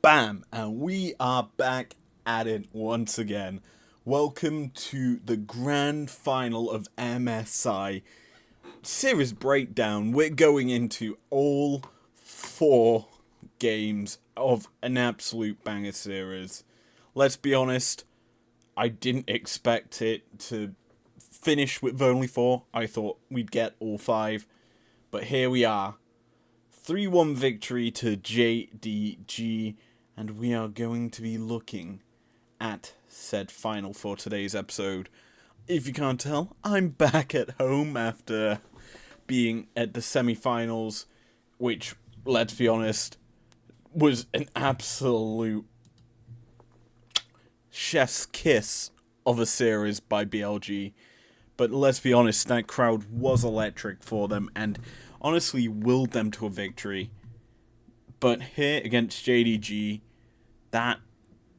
Bam! And we are back at it once again. Welcome to the grand final of MSI series breakdown. We're going into all 4 games of an absolute banger series. Let's be honest, I didn't expect it to finish with only 4. I thought we'd get all 5. But here we are. 3-1 victory to JDG, and we are going to be looking at said final for today's episode. If you can't tell, I'm back at home after being at the semi-finals, which, let's be honest, was an absolute chef's kiss of a series by BLG. But let's be honest, that crowd was electric for them, and honestly willed them to a victory. But here against JDG, that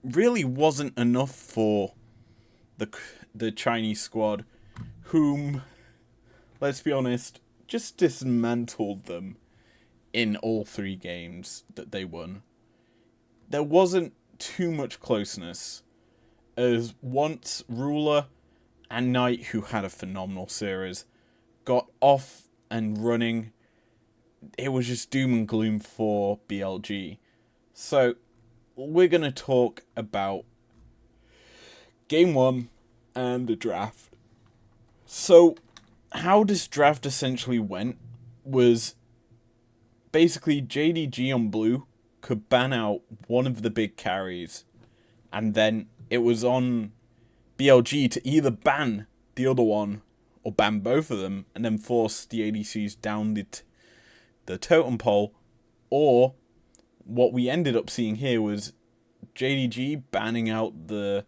really wasn't enough for the Chinese squad, whom, let's be honest, just dismantled them in all 3 games that they won. There wasn't too much closeness, as once Ruler and Knight, who had a phenomenal series, got off and running, it was just doom and gloom for BLG. So, we're going to talk about Game 1 and the draft. So, how this draft essentially went was basically JDG on blue could ban out one of the big carries, and then it was on BLG to either ban the other one or ban both of them, and then force the ADCs down the totem pole. Or what we ended up seeing here was JDG banning out the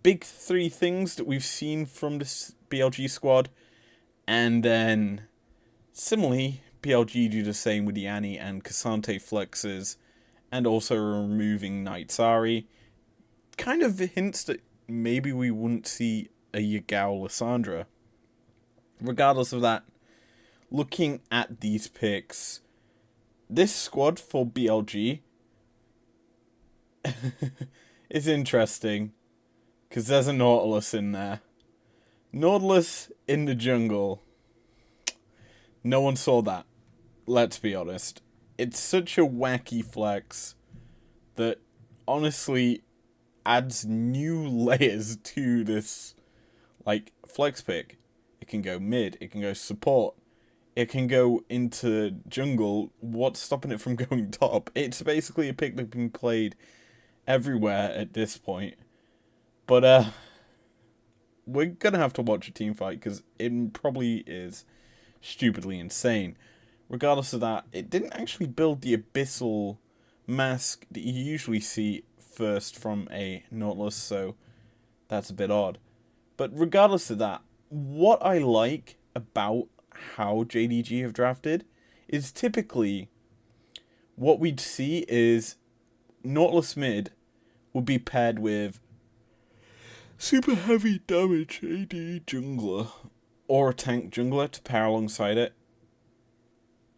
big 3 things that we've seen from this BLG squad, and then similarly BLG do the same with the Annie and Cassante flexes, and also removing Nightsari. Kind of hints that maybe we wouldn't see a Yagao Lissandra. Regardless of that, looking at these picks, this squad for BLG is interesting, because there's a Nautilus in there. Nautilus in the jungle. No one saw that. Let's be honest. It's such a wacky flex that honestly adds new layers to this flex pick. It can go mid, it can go support, it can go into jungle. What's stopping it from going top? It's basically a pick that's been played everywhere at this point. But we're gonna have to watch a team fight, because it probably is stupidly insane. Regardless of that, it didn't actually build the abyssal mask that you usually see first from a Nautilus, so that's a bit odd. But regardless of that, what I like about how JDG have drafted is typically what we'd see is Nautilus mid would be paired with super heavy damage AD jungler or a tank jungler to pair alongside it,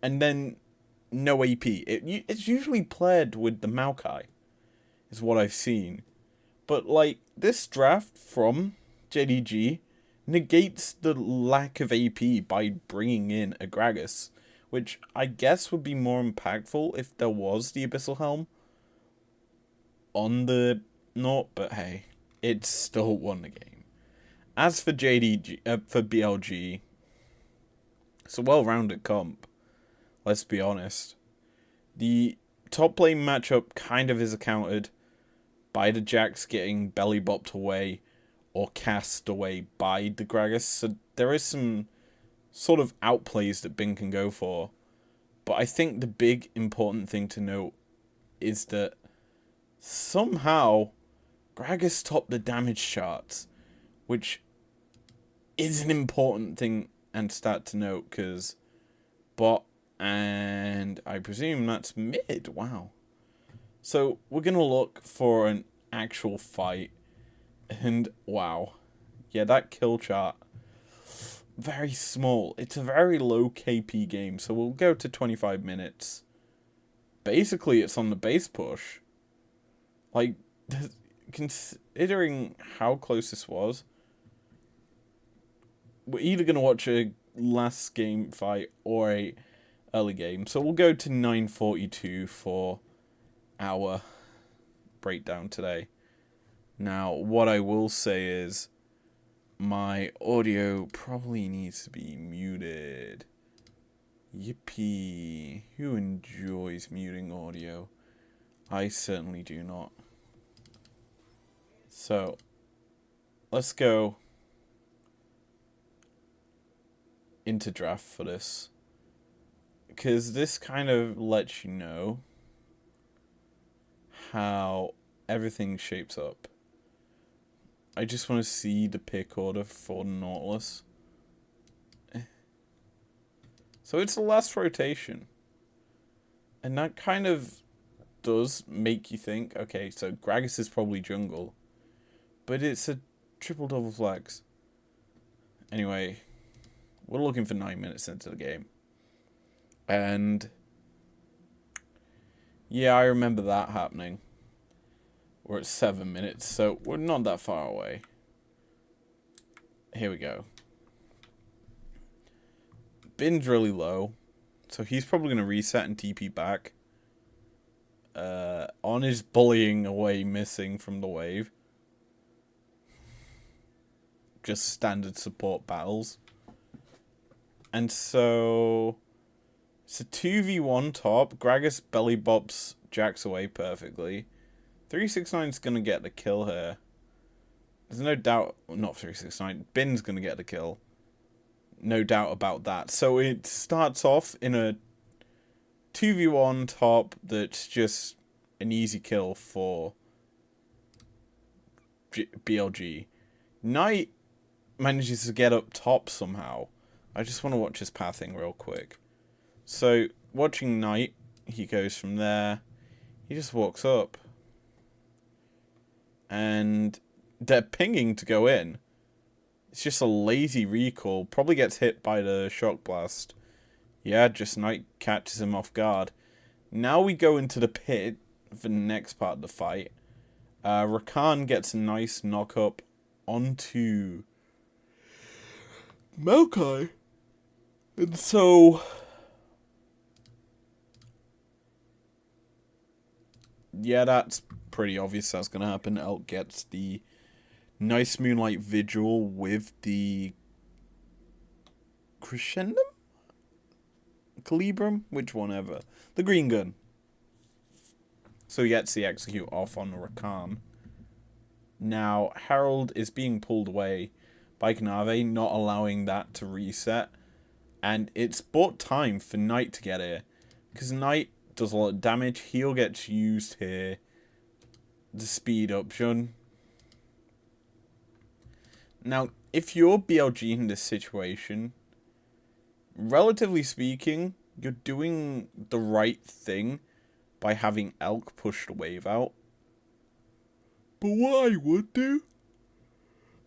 and then no AP. It's usually paired with the Maokai, is what I've seen. But this draft from JDG negates the lack of AP by bringing in a Gragas, which I guess would be more impactful if there was the Abyssal Helm on the Naut, but hey, it still won the game. As for for BLG, it's a well-rounded comp, let's be honest. The top lane matchup kind of is accounted by the Jax getting belly bopped away or cast away by the Gragas, so there is some sort of outplays that Bing can go for. But I think the big important thing to note is that somehow Gragas topped the damage charts, which is an important thing and stat to note, because bot, and I presume that's mid. Wow. So we're going to look for an actual fight. And wow. Yeah, that kill chart, very small. It's a very low KP game, so we'll go to 25 minutes. Basically, it's on the base push. Like, considering how close this was, we're either going to watch a last game fight or a early game. So we'll go to 9:42 for our breakdown today. Now, what I will say is my audio probably needs to be muted. Yippee. Who enjoys muting audio? I certainly do not. So, let's go into draft for this. Because this kind of lets you know how everything shapes up. I just want to see the pick order for Nautilus. So it's the last rotation. And that kind of does make you think, okay, so Gragas is probably jungle. But it's a triple-double flex. Anyway, we're looking for 9 minutes into the game. And yeah, I remember that happening. We're at 7 minutes, so we're not that far away. Here we go. Bin's really low, so he's probably going to reset and TP back. On is bullying away, missing from the wave. Just standard support battles. And so it's a 2v1 top. Gragas belly bops Jax away perfectly. 369's going to get the kill here. There's no doubt, not 369, Bin's going to get the kill. No doubt about that. So it starts off in a 2v1 top that's just an easy kill for BLG. Knight manages to get up top somehow. I just want to watch his pathing real quick. So, watching Knight, he goes from there. He just walks up. And they're pinging to go in. It's just a lazy recall. Probably gets hit by the shock blast. Yeah, just Knight catches him off guard. Now we go into the pit for the next part of the fight. Rakan gets a nice knock up onto Maokai. And so yeah, that's pretty obvious that's going to happen. Elk gets the nice Moonlight Vigil with the Crescendum? Calibrum? Which one ever? The green gun. So he gets the execute off on Rakan. Now, Herald is being pulled away by Knave, not allowing that to reset. And it's bought time for Knight to get here. Because Knight does a lot of damage. Heal gets used here. The speed option. Now, if you're BLG in this situation, relatively speaking, you're doing the right thing by having Elk push the wave out. But what I would do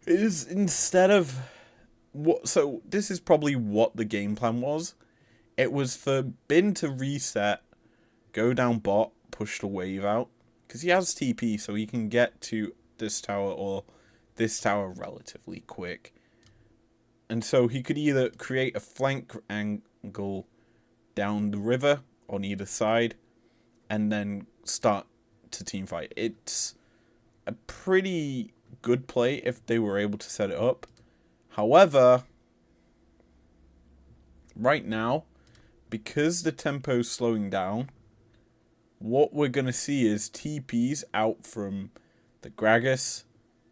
is instead of what, so this is probably what the game plan was. It was for Bin to reset, go down bot, push the wave out, because he has TP, so he can get to this tower or this tower relatively quick. And so he could either create a flank angle down the river on either side and then start to teamfight. It's a pretty good play if they were able to set it up. However, right now, because the tempo's slowing down, what we're going to see is TPs out from the Gragas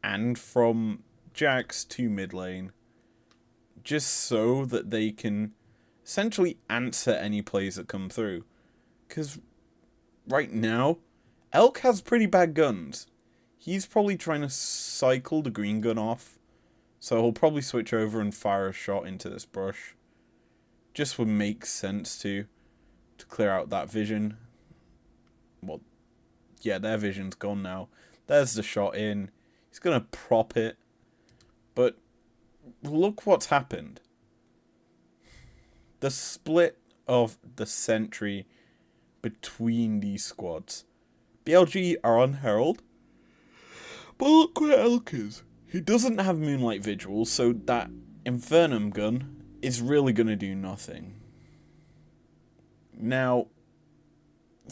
and from Jax to mid lane, just so that they can essentially answer any plays that come through. Because right now, Elk has pretty bad guns. He's probably trying to cycle the green gun off, so he'll probably switch over and fire a shot into this brush. Just would make sense to clear out that vision. Well, yeah, their vision's gone now. There's the shot in. He's going to prop it. But look what's happened. The split of the sentry between these squads. BLG are on Herald. But look where Elk is. He doesn't have Moonlight Vigil, so that Infernum gun is really going to do nothing. Now,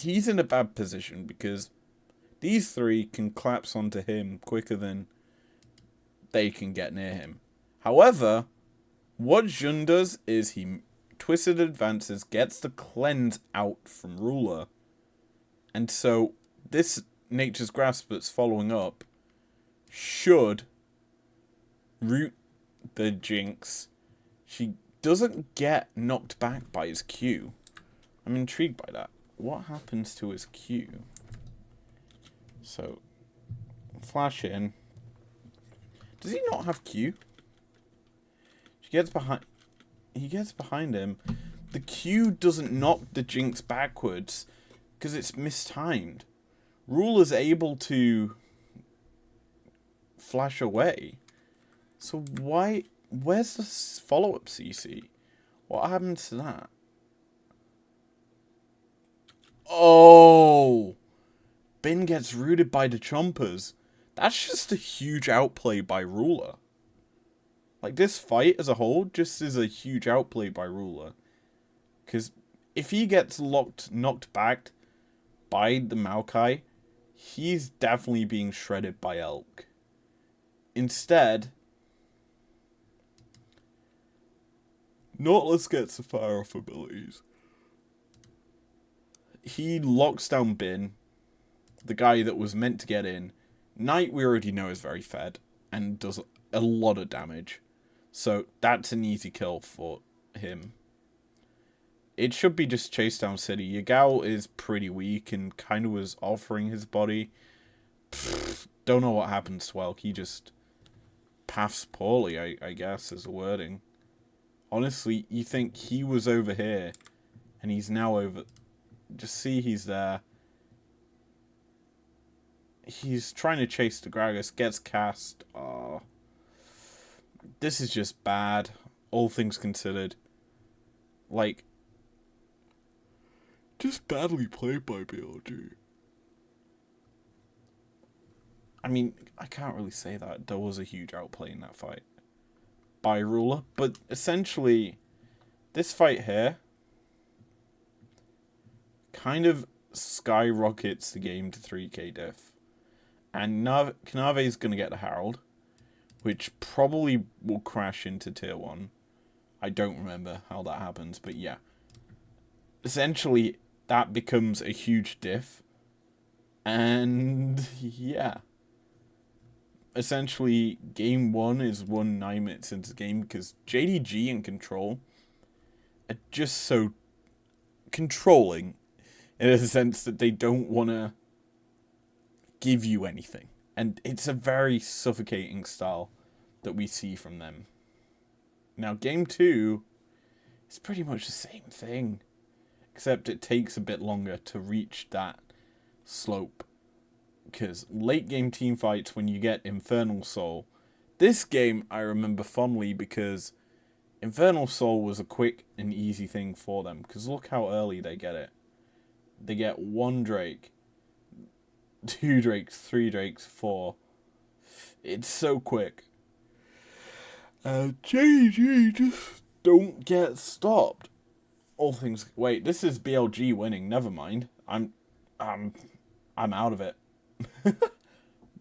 he's in a bad position because these three can collapse onto him quicker than they can get near him. However, what Jun does is he Twisted advances, gets the cleanse out from Ruler. And so this Nature's Grasp that's following up should root the Jinx. She doesn't get knocked back by his Q. I'm intrigued by that. What happens to his Q? So, flash in. Does he not have Q? She gets behind. He gets behind him. The Q doesn't knock the Jinx backwards because it's mistimed. Ruler's able to flash away. So why? Where's the follow-up CC? What happens to that? Oh! Bin gets rooted by the Chompers. That's just a huge outplay by Ruler. Like, this fight as a whole just is a huge outplay by Ruler. Because if he gets knocked back by the Maokai, he's definitely being shredded by Elk. Instead, Nautilus gets the fire-off abilities. He locks down Bin, the guy that was meant to get in. Knight, we already know, is very fed and does a lot of damage. So that's an easy kill for him. It should be just chase down City. Yagao is pretty weak and kind of was offering his body. Don't know what happens to Elk. He just paths poorly, I guess, is the wording. Honestly, you think he was over here and he's now over. Just see he's there. He's trying to chase the Gragas, gets cast. Oh. This is just bad, all things considered. Like, just badly played by BLG. I mean, I can't really say that. There was a huge outplay in that fight by Ruler. But essentially, this fight here kind of skyrockets the game to 3k diff. And Kanave is going to get the Herald, which probably will crash into tier 1. I don't remember how that happens, but yeah. Essentially, that becomes a huge diff. And yeah. Essentially, game 1 is won 9 minutes into the game because JDG and Control are just so controlling in a sense that they don't want to give you anything. And it's a very suffocating style that we see from them. Now, game 2 is pretty much the same thing, except it takes a bit longer to reach that slope. Because late game team fights, when you get Infernal Soul, this game I remember fondly because Infernal Soul was a quick and easy thing for them. Because look how early they get it. They get 1 Drake, 2 Drakes, 3 Drakes, 4. It's so quick. JDG just don't get stopped. All things. Wait, this is BLG winning. Never mind. I'm out of it.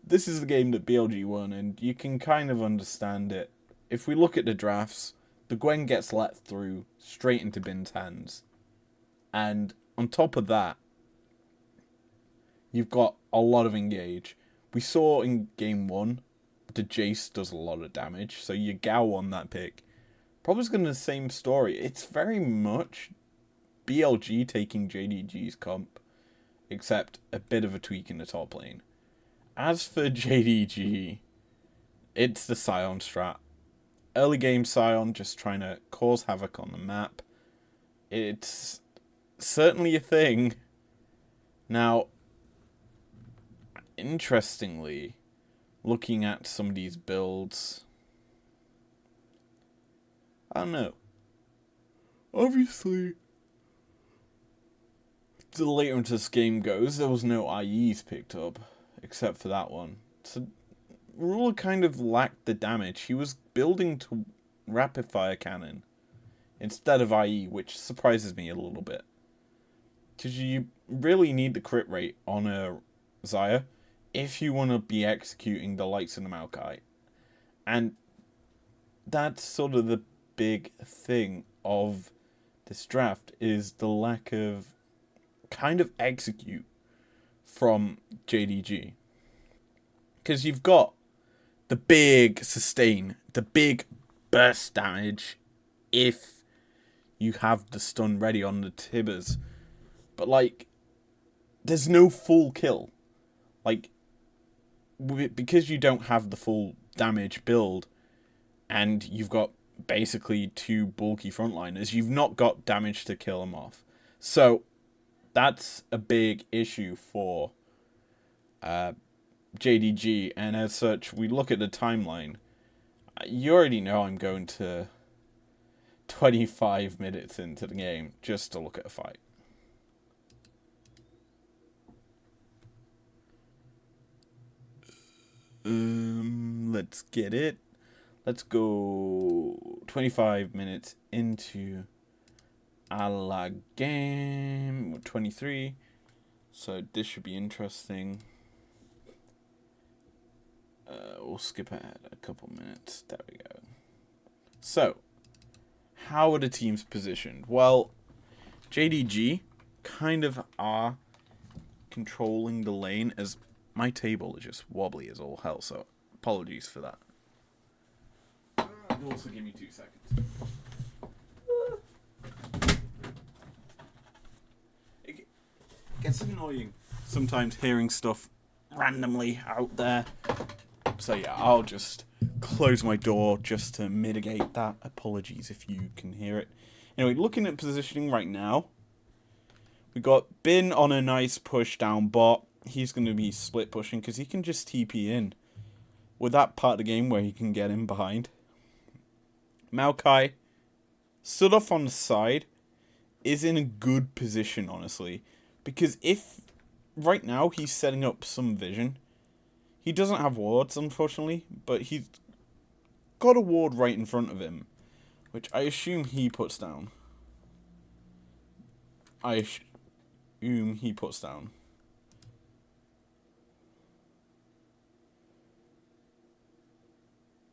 This is the game that BLG won, and you can kind of understand it. If we look at the drafts, the Gwen gets let through straight into Bin's hands. And on top of that, you've got a lot of engage. We saw in game 1, the Jace does a lot of damage, so Yagao on that pick. Probably going to the same story. It's very much BLG taking JDG's comp, except a bit of a tweak in the top lane. As for JDG, it's the Sion strat. Early game Sion, just trying to cause havoc on the map. It's certainly a thing. Now, interestingly, looking at some of these builds, I don't know. Obviously, the later into this game goes, there was no IEs picked up, except for that one. So Ruler kind of lacked the damage. He was building to rapid fire cannon instead of IE, which surprises me a little bit. Because you really need the crit rate on a Xayah if you want to be executing the likes of the Maokai. And that's sort of the big thing of this draft, is the lack of kind of execute from JDG. Because you've got the big sustain, the big burst damage if you have the stun ready on the Tibbers. But, like, there's no full kill. Like, because you don't have the full damage build, and you've got basically two bulky frontliners, you've not got damage to kill them off. So, that's a big issue for JDG, and as such, we look at the timeline. You already know I'm going to 25 minutes into the game just to look at a fight. Let's get it. Let's go 25 minutes into a game 23. So this should be interesting. We'll skip ahead a couple minutes. There we go. So, how are the teams positioned? Well, JDG kind of are controlling the lane, as my table is just wobbly as all hell, so apologies for that. Also give me 2 seconds. It gets annoying sometimes hearing stuff randomly out there. So yeah, I'll just close my door just to mitigate that. Apologies if you can hear it. Anyway, looking at positioning right now, we got Bin on a nice push down bot. He's going to be split pushing because he can just TP in with that part of the game where he can get in behind. Maokai stood off on the side, is in a good position, honestly, because if right now he's setting up some vision, he doesn't have wards, unfortunately, but he's got a ward right in front of him, which I assume he puts down.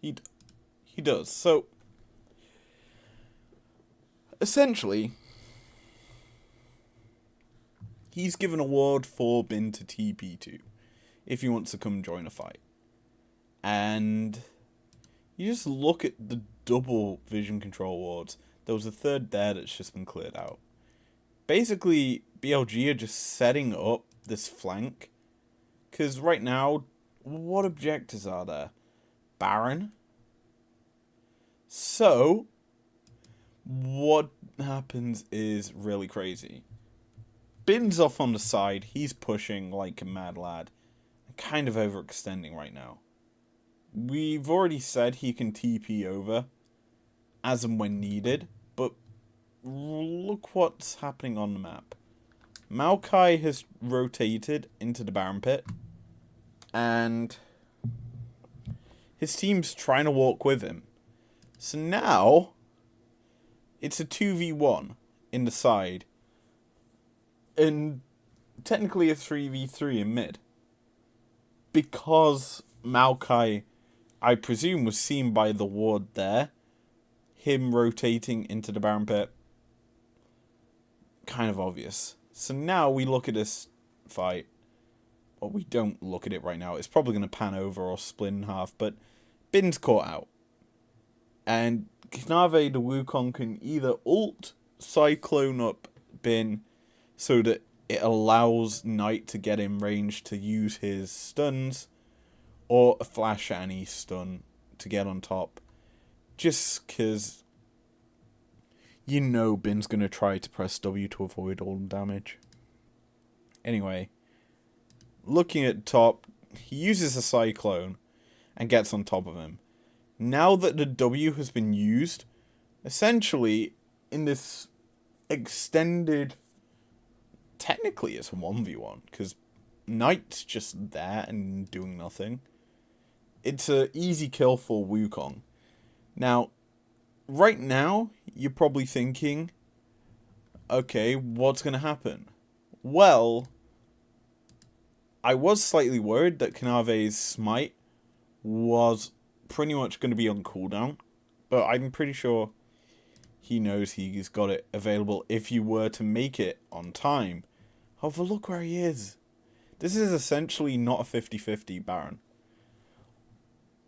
He does. So, essentially, he's given a ward for Bin to TP to, if he wants to come join a fight. And you just look at the double vision control wards. There was a third there that's just been cleared out. Basically, BLG are just setting up this flank. Because right now, what objectives are there? Baron. So, what happens is really crazy. Bin's off on the side. He's pushing like a mad lad. Kind of overextending right now. We've already said he can TP over as and when needed, but look what's happening on the map. Maokai has rotated into the Baron Pit, and his team's trying to walk with him. So now, it's a 2v1 in the side, and technically a 3v3 in mid. Because Maokai, I presume, was seen by the ward there, him rotating into the Baron Pit, kind of obvious. So now we look at this fight. Well, we don't look at it right now. It's probably going to pan over or split in half, but Bin's caught out. And Knave the Wukong can either ult Cyclone up Bin so that it allows Knight to get in range to use his stuns, or a Flash Annie stun to get on top. Just because you know Bin's going to try to press W to avoid all the damage. Anyway, looking at top, he uses a Cyclone and gets on top of him. Now that the W has been used, essentially, in this extended technically it's a 1v1, because Knight's just there and doing nothing. It's an easy kill for Wukong. Now, right now, you're probably thinking, okay, what's going to happen? Well, I was slightly worried that Kanave's smite was pretty much going to be on cooldown, but I'm pretty sure he knows he's got it available if you were to make it on time. However, look where he is. This is essentially not a 50-50 Baron.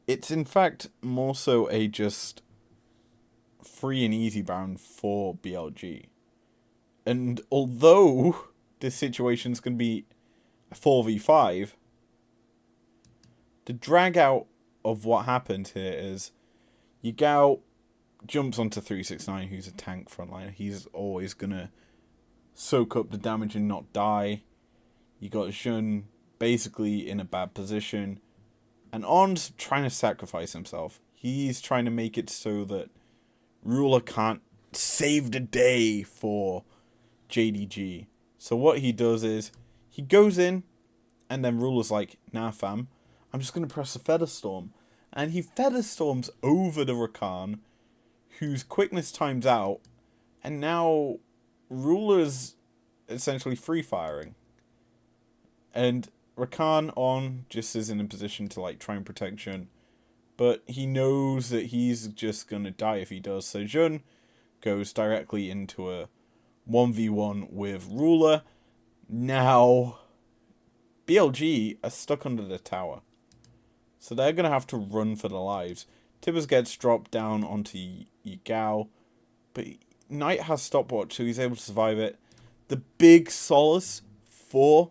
It's in fact more so a just free and easy Baron for BLG. And although this situation's going to be a 4v5, the drag out of what happened here is Yagao jumps onto 369, who's a tank frontliner. He's always going to soak up the damage and not die. You got Jun basically in a bad position. And On's trying to sacrifice himself. He's trying to make it so that Ruler can't save the day for JDG. So what he does is, he goes in, and then Ruler's like, nah fam, I'm just going to press a Feather Storm. And he Feather Storms over the Rakan, whose quickness times out, and now Ruler's essentially free firing. And Rakan on just isn't in a position to like try and protect Jun, but he knows that he's just gonna die if he does. So Jun goes directly into a 1v1 with Ruler. Now BLG are stuck under the tower, so they're gonna have to run for their lives. Tibbers gets dropped down onto Yagao, but Knight has stopwatch, so he's able to survive it. The big solace for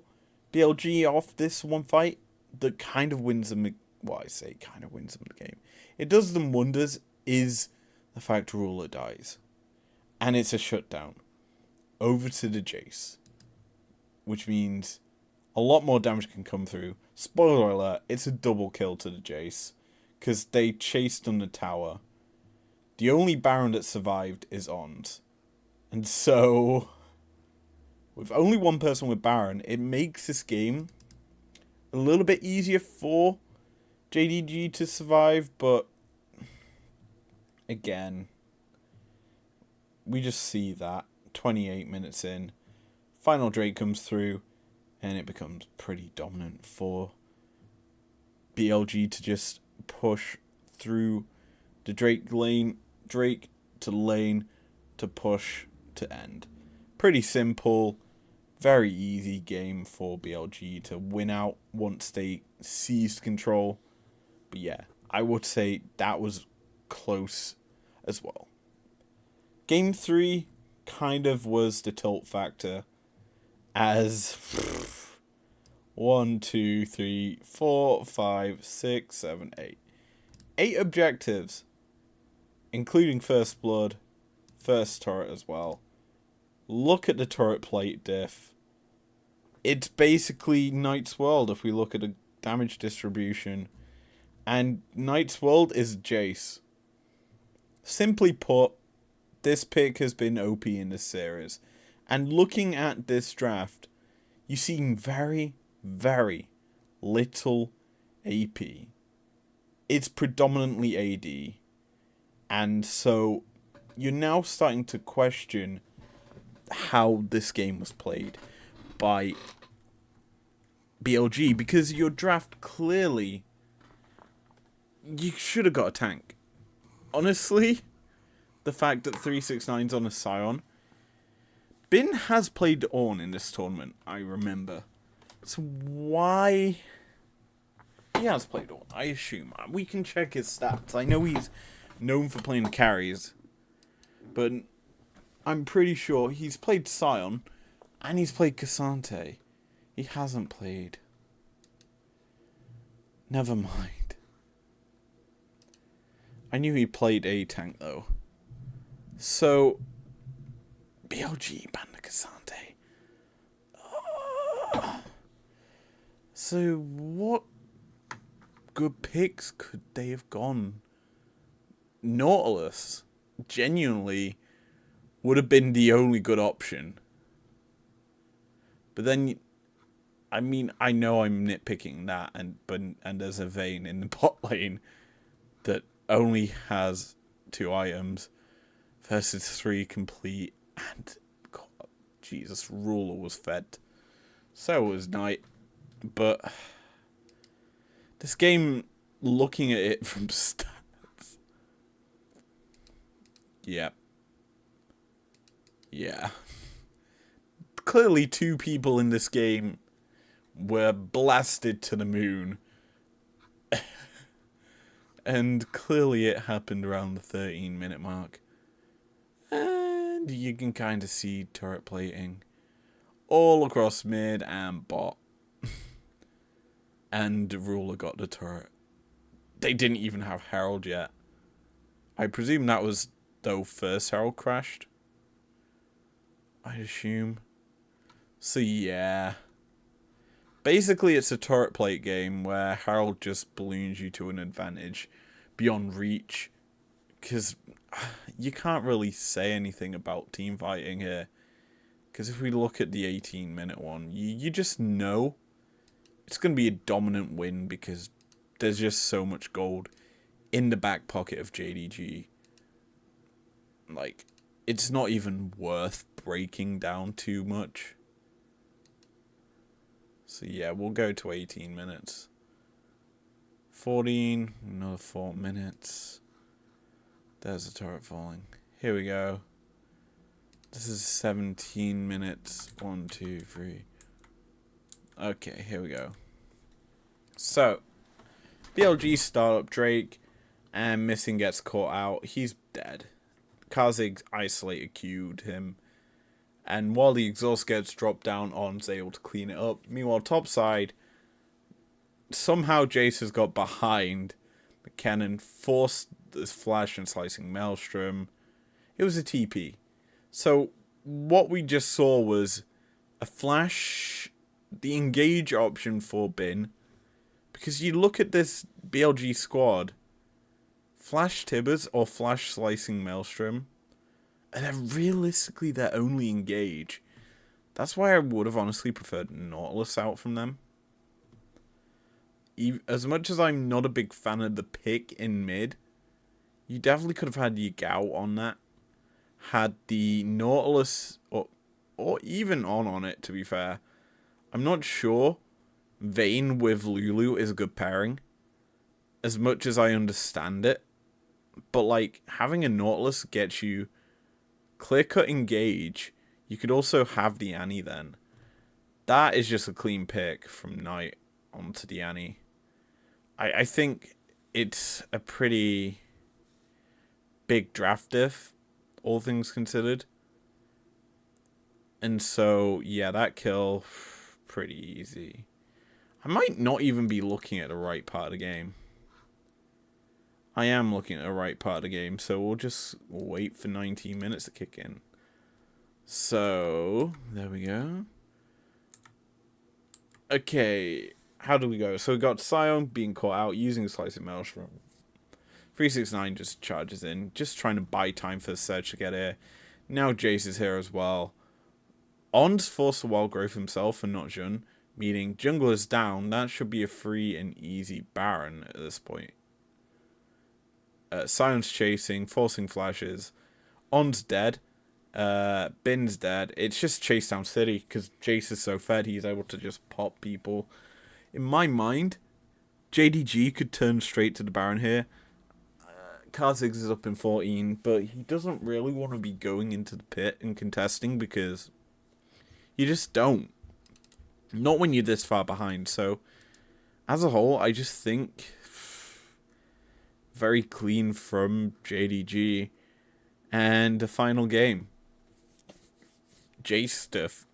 BLG off this one fight that kind of wins them, well, I say kind of wins them the game, it does them wonders, is the fact Ruler dies. And it's a shutdown over to the Jace, which means a lot more damage can come through. Spoiler alert, it's a double kill to the Jace, because they chased on the tower. The only Baron that survived is Ons. And so, with only one person with Baron, it makes this game a little bit easier for JDG to survive, but again, we just see that 28 minutes in, final Drake comes through, and it becomes pretty dominant for BLG to just push through the Drake to lane to push to end. Pretty simple, very easy game for BLG to win out once they seized control. But yeah, I would say that was close as well. Game 3 kind of was the tilt factor, as 1, 2, 3, 4, 5, 6, 7, 8. 8 objectives, including first blood, first turret as well. Look at the turret plate diff. It's basically Knight's World if we look at the damage distribution. And Knight's World is Jace. Simply put, this pick has been OP in this series. And looking at this draft, you see very, very little AP. It's predominantly AD. And so you're now starting to question how this game was played by BLG, because your draft clearly, you should have got a tank. Honestly, the fact that 369's on a Scion, Bin has played Ornn in this tournament, I remember. So why? He has played Ornn, I assume. We can check his stats. I know he's known for playing carries, but I'm pretty sure he's played Scion, and he's played Cassante. He hasn't played. Never mind. I knew he played a tank, though. So, BLG banned the Cassante. So, what good picks could they have gone? Nautilus genuinely would have been the only good option. But then, I mean, I know I'm nitpicking that, and there's a Vayne in the bot lane that only has 2 items versus 3 complete, and God, Jesus, Ruler was fed. So was Knight, but this game, looking at it from stats, yeah. Clearly 2 people in this game were blasted to the moon. And clearly it happened around the 13-minute mark. And you can kind of see turret plating all across mid and bot. And Ruler got the turret. They didn't even have Herald yet. I presume that was, though, first Herald crashed. I'd assume. So yeah. Basically, it's a turret plate game where Herald just balloons you to an advantage beyond reach. Because you can't really say anything about team fighting here. Because if we look at the 18-minute one, you just know it's going to be a dominant win because there's just so much gold in the back pocket of JDG. Like, it's not even worth breaking down too much. So yeah, we'll go to 18 minutes. 14, another 4 minutes. There's the turret falling. Here we go. This is 17 minutes. 1, 2, 3. Okay, here we go. So, BLG startup Drake, and Missing gets caught out. He's dead. Kazig's isolated Q'd him. And while the exhaust gets dropped down, On's able to clean it up. Meanwhile, topside, somehow Jace has got behind McKinnon, forced this flash and slicing Maelstrom. It was a TP. So what we just saw was a flash, the engage option for Bin. Because you look at this BLG squad, flash Tibbers or flash slicing Maelstrom, and they're realistically their only engage. That's why I would have honestly preferred Nautilus out from them. As much as I'm not a big fan of the pick in mid, you definitely could have had your Gout on that. Had the Nautilus, or even on it, to be fair. I'm not sure Vayne with Lulu is a good pairing, as much as I understand it. But, like, having a Nautilus gets you clear-cut engage. You could also have the Annie then. That is just a clean pick from Knight onto the Annie. I think it's a pretty big draft diff, all things considered. And so, yeah, that kill, pretty easy. I might not even be looking at the right part of the game. I am looking at the right part of the game, so we'll just wait for 19 minutes to kick in. So, there we go. Okay, how do we go? So we got Sion being caught out using a slice of Maelstrom. 369 just charges in, just trying to buy time for the Surge to get here. Now Jace is here as well. On's forced a wild growth himself and not Jun, meaning jungle is down. That should be a free and easy Baron at this point. Sion's chasing, forcing flashes. On's dead. Bin's dead. It's just chase down city because Jace is so fed he's able to just pop people. In my mind, JDG could turn straight to the Baron here. Kha'Zix is up in 14, but he doesn't really want to be going into the pit and contesting because you just don't. Not when you're this far behind. So, as a whole, I just think very clean from JDG. And the final game. Jace stuff.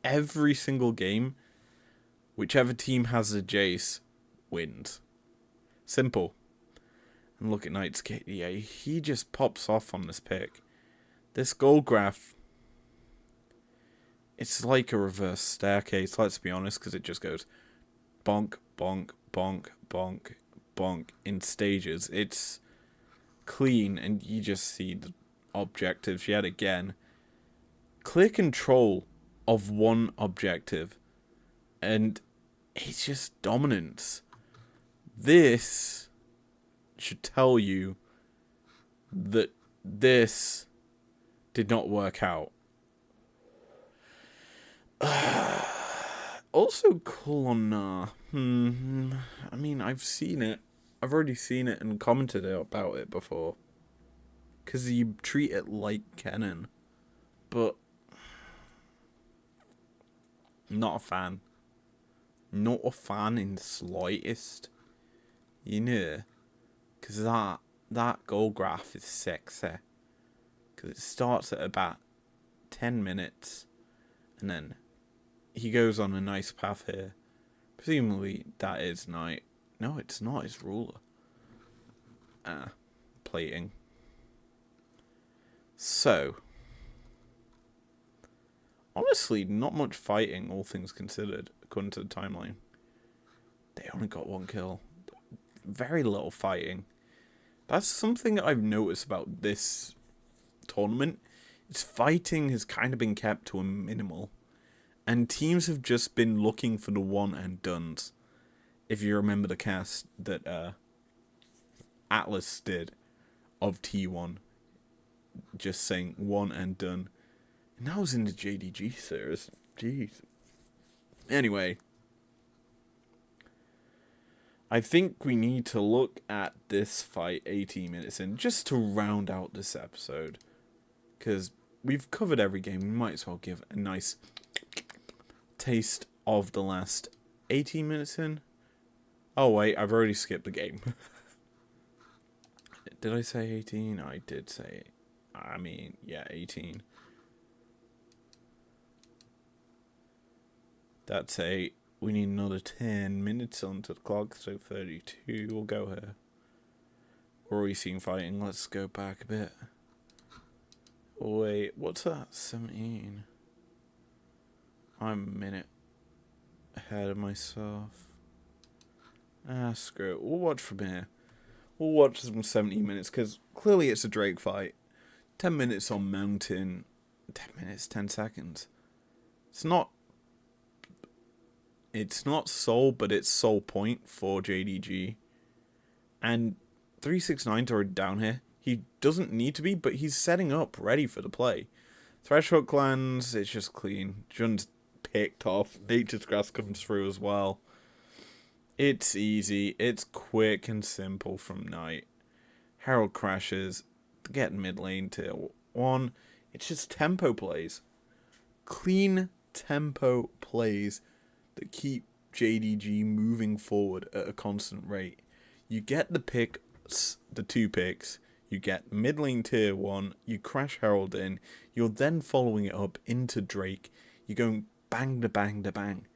Every single game, whichever team has a Jace wins. Simple. And look at Knight's kit. Yeah, he just pops off on this pick. This gold graph, it's like a reverse staircase, let's be honest, because it just goes bonk, bonk, bonk, bonk, bonk in stages. It's clean, and you just see the objectives yet again. Clear control of one objective, and it's just dominance. This should tell you that this did not work out. Also cool on I mean, I've seen it. I've already seen it and commented about it before. Because you treat it like canon. But not a fan. Not a fan in the slightest. You know. Because that goal graph is sexy. Because it starts at about 10 minutes. And then he goes on a nice path here. Presumably that is night. No, it's not. It's ruler. Plating. So, honestly, not much fighting, all things considered, according to the timeline. They only got 1 kill. Very little fighting. That's something I've noticed about this tournament. Its fighting has kind of been kept to a minimal. And teams have just been looking for the one and dones. If you remember the cast that Atlas did of T1. Just saying one and done. And that was in the JDG series. Jeez. Anyway. I think we need to look at this fight 18 minutes in. Just to round out this episode. Because we've covered every game. We might as well give a nice taste of the last 18 minutes in. Oh wait, I've already skipped the game. Did I say 18? I did say, I mean, yeah, 18. That's 8. We need another 10 minutes onto the clock, so 32 will go here. We're already seeing fighting. Let's go back a bit. Wait, what's that? 17. I'm a minute ahead of myself. Screw it. We'll watch from here. We'll watch some 17 minutes, because clearly it's a Drake fight. 10 minutes on Mountain. 10 minutes, 10 seconds. It's not soul, but it's soul point for JDG. And 369's already down here. He doesn't need to be, but he's setting up, ready for the play. Threshold clans, it's just clean. Jun's picked off. Nature's Grass comes through as well. It's easy. It's quick and simple from Knight. Herald crashes. To get mid lane to 1. It's just tempo plays. Clean tempo plays that keep JDG moving forward at a constant rate. You get the picks, the 2 picks. You get mid lane tier 1. You crash Herald in. You're then following it up into Drake. You're going bang to bang to bang.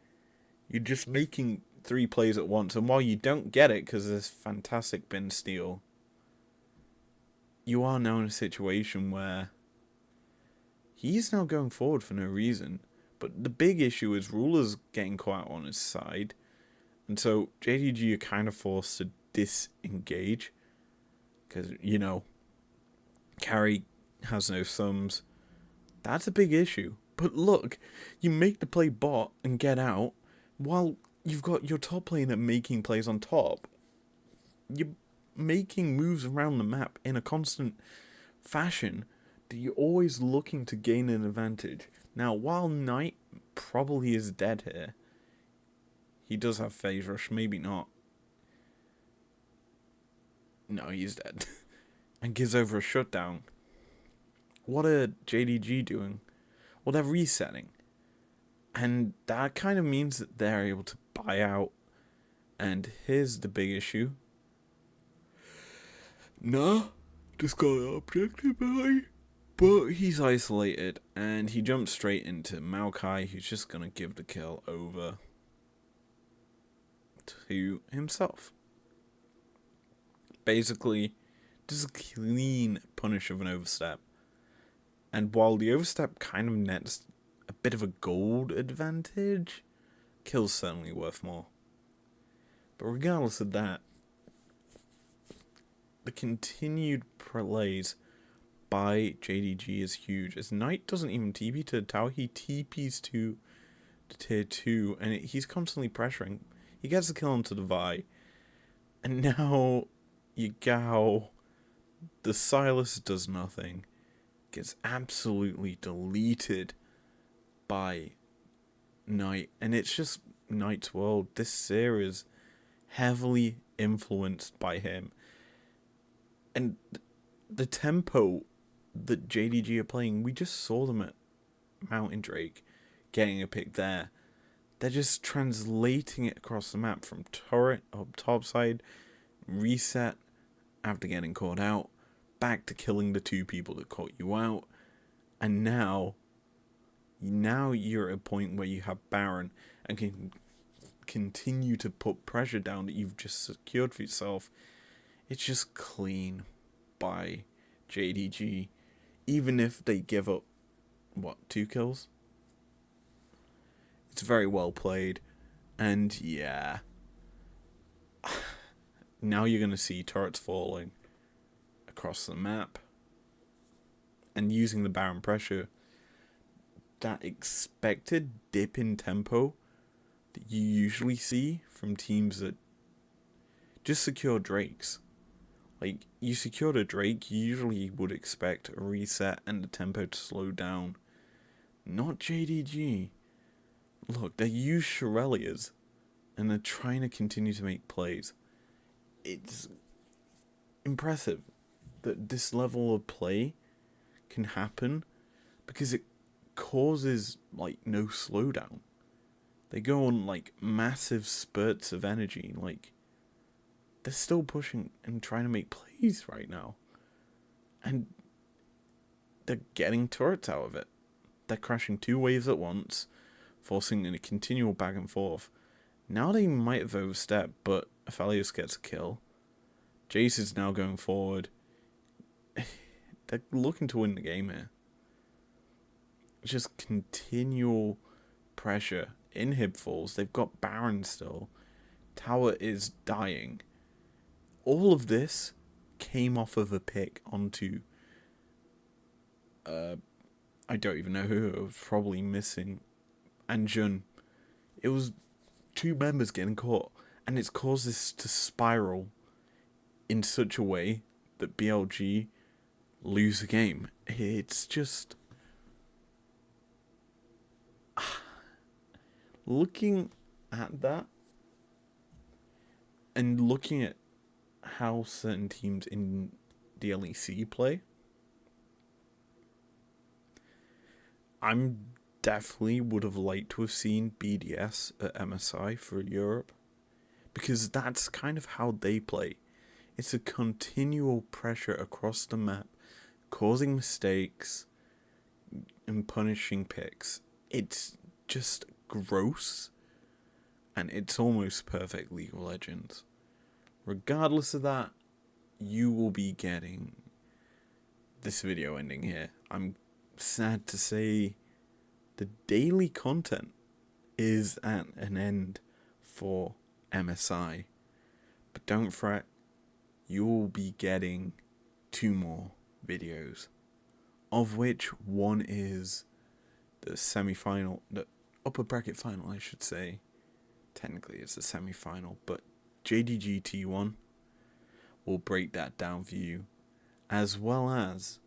You're just making 3 plays at once, and while you don't get it because there's fantastic bin steal, you are now in a situation where he's now going forward for no reason. But the big issue is Ruler's getting quiet on his side, and so JDG are kind of forced to disengage because, you know, carry has no sums. That's a big issue. But look, you make the play bot and get out while you've got your top laner making plays on top. You're making moves around the map in a constant fashion that you're always looking to gain an advantage. Now, while Knight probably is dead here, he does have phase rush, maybe not. No, he's dead. And gives over a shutdown. What are JDG doing? Well, they're resetting. And that kind of means that they're able to buy out. And here's the big issue. Nah, just got an objective behind. But he's isolated, and he jumps straight into Maokai, who's just going to give the kill over to himself. Basically, just a clean punish of an overstep. And while the overstep kind of nets a bit of a gold advantage, kill's certainly worth more. But regardless of that, the continued plays by JDG is huge. As Knight doesn't even TP to the tower, he TPs to the tier 2, and he's constantly pressuring. He gets the kill onto the Vi, and now Yagao, the Silas does nothing, gets absolutely deleted by Knight, and it's just Knight's world. This series heavily influenced by him, and the tempo that JDG are playing, we just saw them at Mountain Drake getting a pick there. They're just translating it across the map from turret up topside, reset after getting caught out, back to killing the 2 people that caught you out, and now you're at a point where you have Baron and can continue to put pressure down that you've just secured for yourself. It's just clean by JDG, even if they give up 2 kills. It's very well played, and yeah, now you're gonna see turrets falling across the map, and using the Baron pressure, that expected dip in tempo that you usually see from teams that just secure Drakes. Like, you secured a Drake, you usually would expect a reset and the tempo to slow down. Not JDG. Look, they use Shirelias, and they're trying to continue to make plays. It's impressive that this level of play can happen, because it causes, no slowdown. They go on, massive spurts of energy. They're still pushing and trying to make plays right now. And they're getting turrets out of it. They're crashing 2 waves at once, forcing a continual back and forth. Now they might have overstepped, but Aphelios gets a kill. Jace is now going forward. They're looking to win the game here. Just continual pressure. Inhib falls. They've got Baron still. Tower is dying. All of this came off of a pick onto I don't even know who. It was probably missing Anjun. It was 2 members getting caught, and it's caused this to spiral in such a way that BLG lose the game. It's just looking at that and looking at how certain teams in the LEC play, I'm definitely would have liked to have seen BDS at MSI for Europe, because that's kind of how they play. It's a continual pressure across the map, causing mistakes and punishing picks. It's just gross, and it's almost perfect League of Legends. Regardless of that, you will be getting this video ending here. I'm sad to say the daily content is at an end for MSI, but don't fret, you will be getting 2 more videos, of which one is the semi-final, the upper bracket final, I should say. Technically it's the semi-final, but JDG T1 will break that down for you, as well as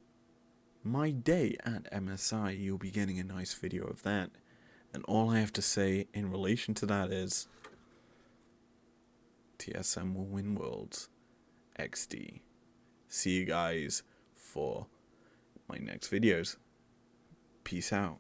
my day at MSI. You'll be getting a nice video of that, and all I have to say in relation to that is TSM will win Worlds XD. See you guys for my next videos. Peace out.